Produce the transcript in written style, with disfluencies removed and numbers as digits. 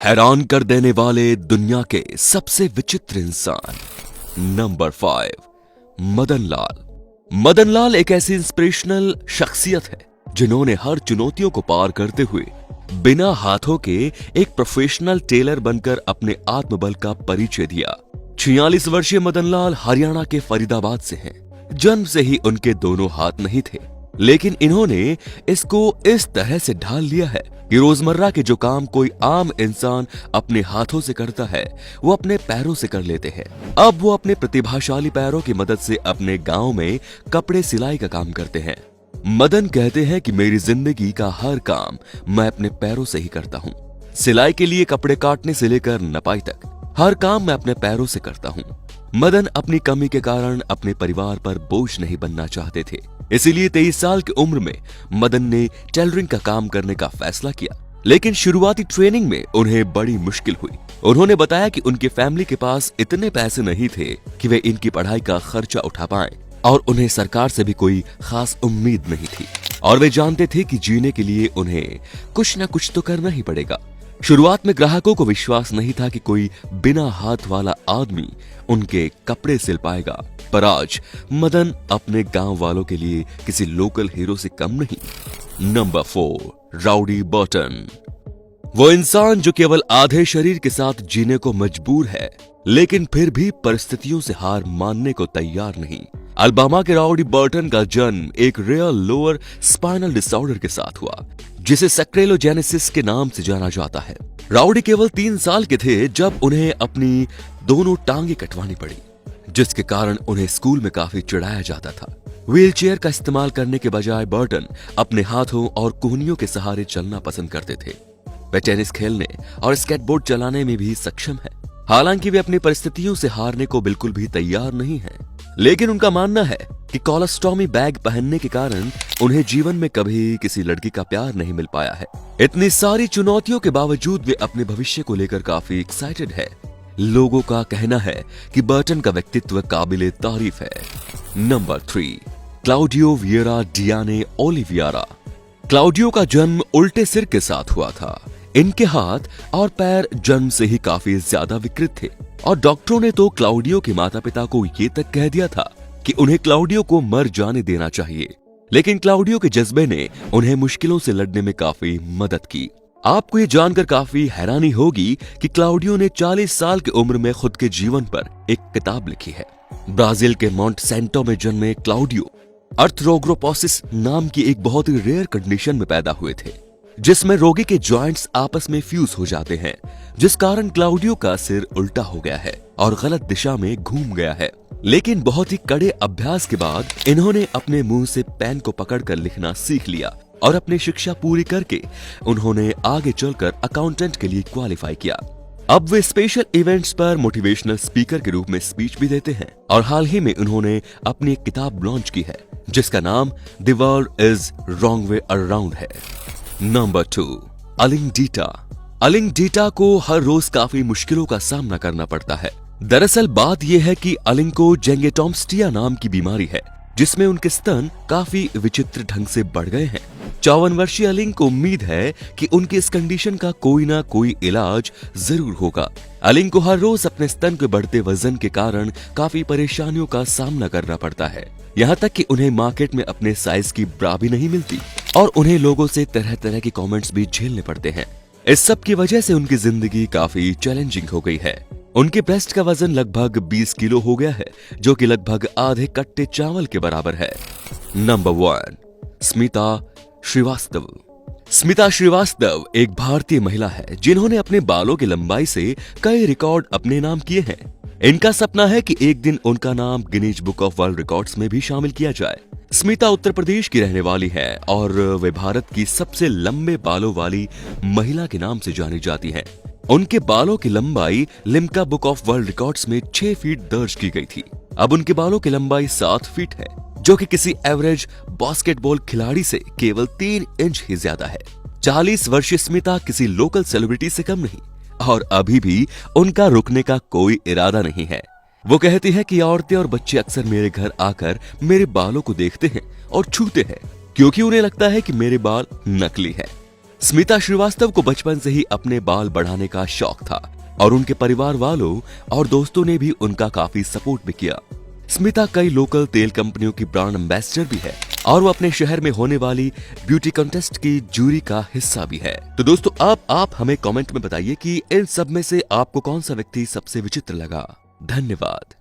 हैरान कर देने वाले दुनिया के सबसे विचित्र इंसान। नंबर 5, मदनलाल। मदनलाल एक ऐसी इंस्पिरेशनल शख्सियत है जिन्होंने हर चुनौतियों को पार करते हुए बिना हाथों के एक प्रोफेशनल टेलर बनकर अपने आत्मबल का परिचय दिया। 46 वर्षीय मदनलाल हरियाणा के फरीदाबाद से हैं। जन्म से ही उनके दोनों हाथ नहीं थे, लेकिन इन्होंने इसको इस तरह से ढाल लिया है कि रोजमर्रा के जो काम कोई आम इंसान अपने हाथों से करता है वो अपने पैरों से कर लेते हैं। अब वो अपने प्रतिभाशाली पैरों की मदद से अपने गांव में कपड़े सिलाई का काम करते हैं। मदन कहते हैं कि मेरी जिंदगी का हर काम मैं अपने पैरों से ही करता हूँ। सिलाई के लिए कपड़े काटने से लेकर नपाई तक हर काम मैं अपने पैरों से करता हूँ। मदन अपनी कमी के कारण अपने परिवार पर बोझ नहीं बनना चाहते थे, इसीलिए 23 साल की उम्र में मदन ने टेलरिंग का काम करने का फैसला किया। लेकिन शुरुआती ट्रेनिंग में उन्हें बड़ी मुश्किल हुई। उन्होंने बताया कि उनकी फैमिली के पास इतने पैसे नहीं थे कि वे इनकी पढ़ाई का खर्चा उठा पाएं, और उन्हें सरकार से भी कोई खास उम्मीद नहीं थी, और वे जानते थे कि जीने के लिए उन्हें कुछ न कुछ तो करना ही पड़ेगा। शुरुआत में ग्राहकों को विश्वास नहीं था कि कोई बिना हाथ वाला आदमी उनके कपड़े सिल पाएगा, पर आज मदन अपने गांव वालों के लिए किसी लोकल हीरो से कम नहीं। Number 4, rowdy Burton. वो इंसान जो केवल आधे शरीर के साथ जीने को मजबूर है, लेकिन फिर भी परिस्थितियों से हार मानने को तैयार नहीं। अलबामा के राउडी बर्टन का जन्म एक रेयर लोअर स्पाइनल डिसऑर्डर के साथ हुआ, जिसे सक्रेलोजेनेसिस के नाम से जाना जाता है। राउडी केवल 3 साल के थे जब उन्हें अपनी दोनों टांगे कटवानी पड़ी, जिसके कारण उन्हें स्कूल में काफी चिढ़ाया जाता था। व्हीलचेयर का इस्तेमाल करने के बजाय बर्टन अपने हाथों और कोहनियों के सहारे चलना पसंद करते थे। वे टेनिस खेलने और स्केटबोर्ड चलाने में भी सक्षम है। हालांकि वे अपनी परिस्थितियों से हारने को बिल्कुल भी तैयार नहीं हैं, लेकिन उनका मानना है कि कोलोस्टोमी बैग पहनने के कारण उन्हें जीवन में कभी किसी लड़की का प्यार नहीं मिल पाया है। इतनी सारी चुनौतियों के बावजूद वे अपने भविष्य को लेकर काफी एक्साइटेड है। लोगों का कहना है कि बर्टन का व्यक्तित्व काबिले तारीफ है। Number 3, Claudio Vieira de Oliveira. Claudio का जन्म उल्टे सिर के साथ हुआ था। इनके हाथ और पैर जन्म से ही काफी ज्यादा विकृत थे, और डॉक्टरों ने तो क्लाउडियो के माता पिता को ये तक कह दिया था कि उन्हें क्लाउडियो को मर जाने देना चाहिए। लेकिन क्लाउडियो के जज्बे ने उन्हें मुश्किलों से लड़ने में काफी मदद की। आपको ये जानकर काफी हैरानी होगी कि क्लाउडियो ने 40 साल की उम्र में खुद के जीवन पर एक किताब लिखी है। ब्राजील के मोंट सेंटो में जन्मे क्लाउडियो अर्थरोग्रोपोसिस नाम की एक बहुत ही रेयर कंडीशन में पैदा हुए थे, जिसमें रोगी के जॉइंट्स आपस में फ्यूज हो जाते हैं, जिस कारण क्लाउडियो का सिर उल्टा हो गया है और गलत दिशा में घूम गया है। लेकिन बहुत ही कड़े अभ्यास के बाद इन्होंने अपने मुंह से पेन को पकड़कर लिखना सीख लिया, और अपनी शिक्षा पूरी करके उन्होंने आगे चलकर अकाउंटेंट के लिए क्वालिफाई किया। अब वे स्पेशल इवेंट्स पर मोटिवेशनल स्पीकर के रूप में स्पीच भी देते हैं, और हाल ही में उन्होंने अपनी एक किताब लॉन्च की है जिसका नाम the world is wrong way around है। नंबर 2, अलिंग डीटा। अलिंग डीटा को हर रोज काफी मुश्किलों का सामना करना पड़ता है। दरअसल बात यह है कि अलिंग को जेंगेटोम्स्टिया नाम की बीमारी है, जिसमें उनके स्तन काफी विचित्र ढंग से बढ़ गए हैं। 54 वर्षीय अलिंग को उम्मीद है कि उनकी इस कंडीशन का कोई ना कोई इलाज जरूर होगा। अलिंग को हर रोज अपने स्तन के बढ़ते वजन के कारण काफी परेशानियों का सामना करना पड़ता है। यहाँ तक कि उन्हें मार्केट में अपने साइज की ब्रा भी नहीं मिलती, और उन्हें लोगों से तरह तरह के कमेंट्स भी झेलने पड़ते हैं। इस सब की वजह से उनकी जिंदगी काफी चैलेंजिंग हो गई है। उनके ब्रेस्ट का वजन लगभग 20 किलो हो गया है, जो कि लगभग आधे कट्टे चावल के बराबर है। नंबर 1, स्मिता श्रीवास्तव। स्मिता श्रीवास्तव एक भारतीय महिला है जिन्होंने अपने बालों की लंबाई से कई रिकॉर्ड अपने नाम किए हैं। इनका सपना है कि एक दिन उनका नाम Guinness book of world records में भी शामिल किया जाए। स्मिता उत्तर प्रदेश की रहने वाली है, और वे भारत की सबसे लंबे बालों वाली महिला के नाम से जानी जाती हैं। उनके बालों की लंबाई Limca book of world records में 6 फीट दर्ज की गई थी। अब उनके बालों की लंबाई 7 फीट है, जो कि किसी एवरेज बास्केटबॉल खिलाड़ी से केवल 3 इंच ही ज्यादा है। 40 वर्षीय स्मिता किसी लोकल सेलिब्रिटी से कम नहीं, और अभी भी उनका रुकने का कोई इरादा नहीं है। वो कहती है कि औरतें और बच्चे अक्सर मेरे घर आकर मेरे बालों को देखते हैं और छूते हैं, क्योंकि उन्हें लगता है कि मेरे बाल नकली हैं। स्मिता श्रीवास्तव को बचपन से ही अपने बाल बढ़ाने का शौक था और उनके परिवार वालों और दोस्तों ने भी उनका काफी सपोर्ट भी किया। स्मिता कई लोकल तेल कंपनियों की ब्रांड एम्बेसडर भी है और वो अपने शहर में होने वाली ब्यूटी कंटेस्ट की जूरी का हिस्सा भी है। तो दोस्तों अब आप हमें कमेंट में बताइए कि इन सब में से आपको कौन सा व्यक्ति सबसे विचित्र लगा। धन्यवाद।